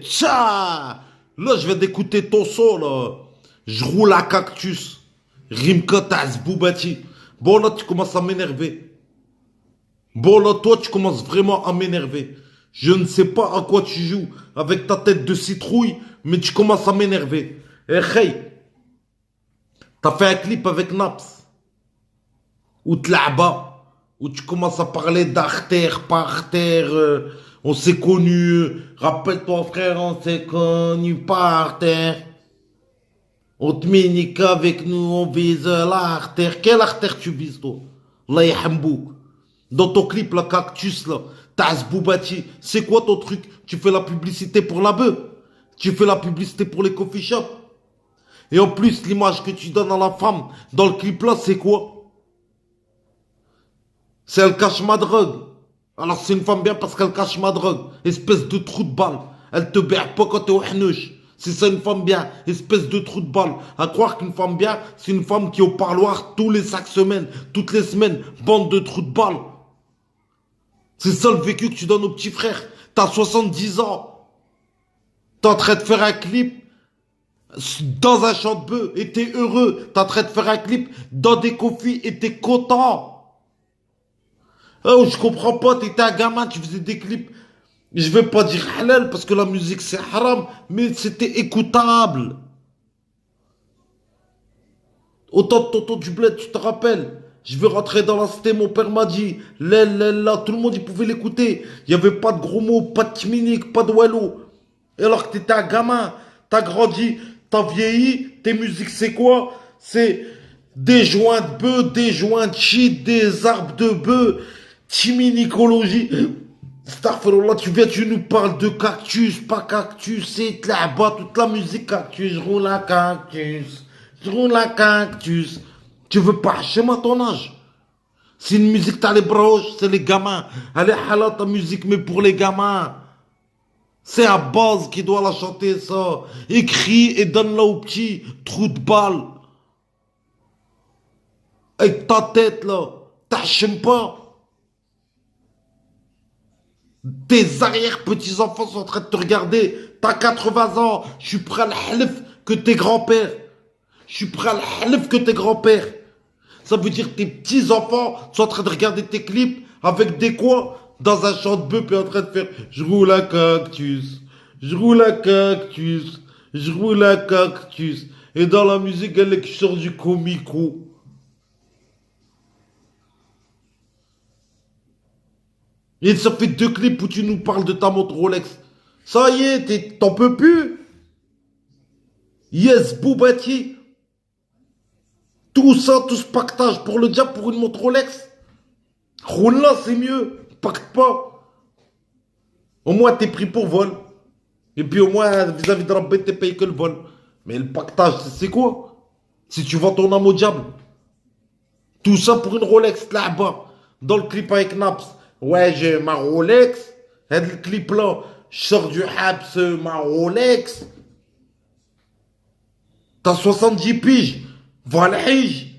tcha. Là, je viens d'écouter ton son, là. Je roule à cactus. Rimka Taz Boubati. Bon, là, tu commences à m'énerver. Bon, là, toi, tu commences vraiment à m'énerver. Je ne sais pas à quoi tu joues avec ta tête de citrouille, mais tu commences à m'énerver. Eh, hey, t'as fait un clip avec Naps. Ou Tlaba. Où tu commences à parler d'artère, pas artère. On s'est connus. Rappelle-toi, frère, on s'est connus pas artère. On te met nique avec nous, on vise l'artère. Quelle artère tu vises, toi? Allah yahmbouk. Dans ton clip, la cactus, là, Taz Boubati, c'est quoi ton truc? Tu fais la publicité pour la bœuf. Tu fais la publicité pour les coffee shops. Et en plus, l'image que tu donnes à la femme dans le clip là, c'est quoi? C'est elle cache ma drogue. Alors c'est une femme bien parce qu'elle cache ma drogue. Espèce de trou de balle. Elle te berre pas quand t'es au hnouch. C'est ça une femme bien. Espèce de trou de balle. À croire qu'une femme bien, c'est une femme qui est au parloir tous les 5 semaines. Toutes les semaines. Bande de trous de balle. C'est ça le vécu que tu donnes au petit frère. T'as 70 ans. T'es en train de faire un clip dans un champ de bœuf et t'es heureux. T'es en train de faire un clip dans des coffees et t'es content. Oh, je comprends pas, t'étais un gamin, tu faisais des clips. Je vais pas dire halal parce que la musique c'est haram, mais c'était écoutable. Autant de tonton du bled, tu te rappelles? Je vais rentrer dans la cité, mon père m'a dit, là, tout le monde il pouvait l'écouter. Il y avait pas de gros mots, pas de timinique, pas de wallo. Et alors que t'étais un gamin, t'as grandi, t'as vieilli, tes musiques c'est quoi? C'est des joints de bœuf, des joints de shit, des arbres de bœuf. Timinicologie. Starfellow, tu viens, tu nous parles de cactus, pas cactus, c'est là-bas, toute la musique cactus, je roule à cactus, je roule à cactus. Tu veux pas chez moi ton âge? C'est une musique, t'as les broches, c'est les gamins. Elle est halal ta musique, mais pour les gamins. C'est à base qui doit la chanter ça. Écris et donne-la au petit trou de balle. Avec ta tête là, t'achèmes pas. Tes arrière-petits-enfants sont en train de te regarder. T'as 80 ans. Je suis prêt à le halif que tes grands-pères. Je suis prêt à le halif que tes grands-pères. Ça veut dire que tes petits-enfants sont en train de regarder tes clips avec des quoi? Dans un champ de bœuf et en train de faire je roule à cactus. Je roule à cactus. Je roule à cactus. Et dans la musique, elle est qui sort du comico. Et ça fait 2 clips où tu nous parles de ta montre Rolex. Ça y est, t'en peux plus. Yes, Boubati. Tout ça, tout ce pactage pour le diable, pour une montre Rolex. Roule là, c'est mieux. Pacte pas. Au moins, t'es pris pour vol. Et puis au moins, vis-à-vis de Rabbi, t'es payé que le vol. Mais le pactage, c'est quoi? Si tu vends ton âme au diable. Tout ça pour une Rolex là-bas. Dans le clip avec Naps. Ouais, j'ai ma Rolex. Et le clip là, je sors du Habs, ma Rolex. T'as 70 piges. Va le Hijj.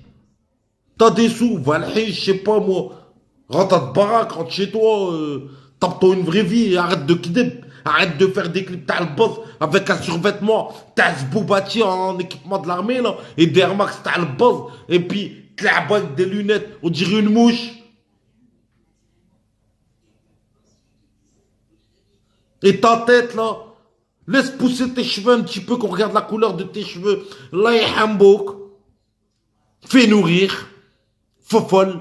T'as des sous. Va le Hijj, je sais pas moi. Rentre à ta baraque, rentre chez toi. Tape-toi une vraie vie. Arrête de kidnap. Arrête de faire des clips. T'as le boss avec un survêtement. T'as ce Boubati en équipement de l'armée là. Et derrière Max, t'as le boss. Et puis, t'as avec des lunettes. On dirait une mouche. Et ta tête là, laisse pousser tes cheveux un petit peu, qu'on regarde la couleur de tes cheveux. Là, hambouk. Fais nourrir. Fofolle.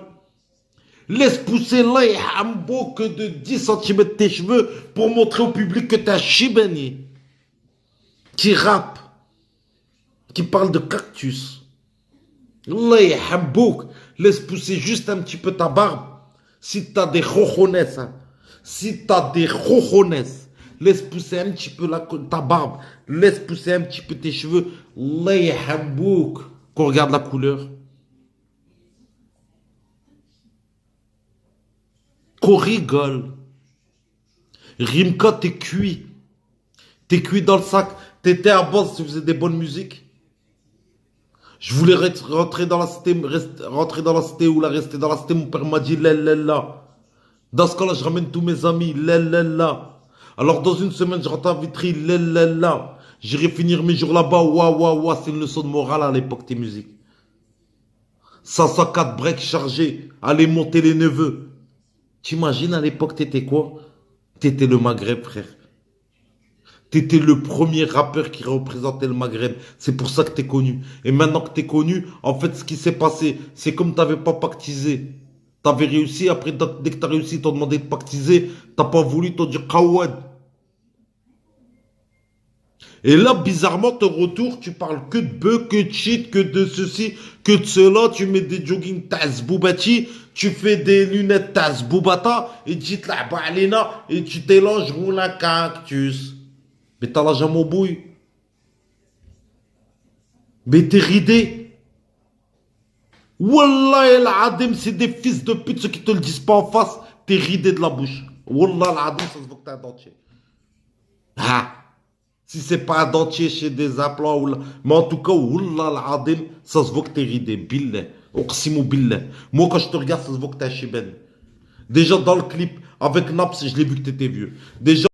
Laisse pousser là, hambouk de 10 cm tes cheveux pour montrer au public que t'es un chibani. Qui rappe. Qui parle de cactus. Là, hambouk. Laisse pousser juste un petit peu ta barbe. Si t'as des rojones, hein. Si t'as des rojones. Laisse pousser un petit peu ta barbe. Laisse pousser un petit peu tes cheveux. Allah hambouk. Qu'on regarde la couleur. Qu'on rigole. Rimka, t'es cuit. T'es cuit dans le sac. T'étais à base, tu faisais des bonnes musiques. Je voulais rentrer dans la cité, rentrer dans la cité ou la rester dans la cité. Mon père m'a dit là. Dans ce cas-là, je ramène tous mes amis. Là. Alors dans une semaine, je rentre à Vitry, là. J'irai finir mes jours là-bas, ouah, c'est une leçon de morale à l'époque, tes musiques. 504 breaks chargés, allez monter les neveux. T'imagines à l'époque, t'étais quoi? T'étais le Maghreb, frère. T'étais le premier rappeur qui représentait le Maghreb. C'est pour ça que t'es connu. Et maintenant que t'es connu, en fait, ce qui s'est passé, c'est comme t'avais pas pactisé. T'avais réussi, après, dès que t'as réussi, t'ont demandé de pactiser. T'as pas voulu, t'ont dit Kawad. Et là, bizarrement, ton retour, tu parles que de bœufs, que de shit, que de ceci, que de cela. Tu mets des jogging Taz Boubati, tu fais des lunettes Taz Boubata, et tu te la balena, et tu t'élanges roule un cactus. Mais t'as la jambe au bouille. Mais t'es ridé. Wallah el Adim, c'est des fils de pute, ceux qui te le disent pas en face. T'es ridé de la bouche. Wallah el Adim, ça se voit que t'as un dentier. Ah. Si c'est pas un dentier chez des implants, mais en tout cas, Wallah el Adim, ça se voit que t'es ridé. Billah. Oqsimu billah. Moi, quand je te regarde, ça se voit que t'es un chiben. Déjà dans le clip, avec Naps, je l'ai vu que t'étais vieux. Déjà.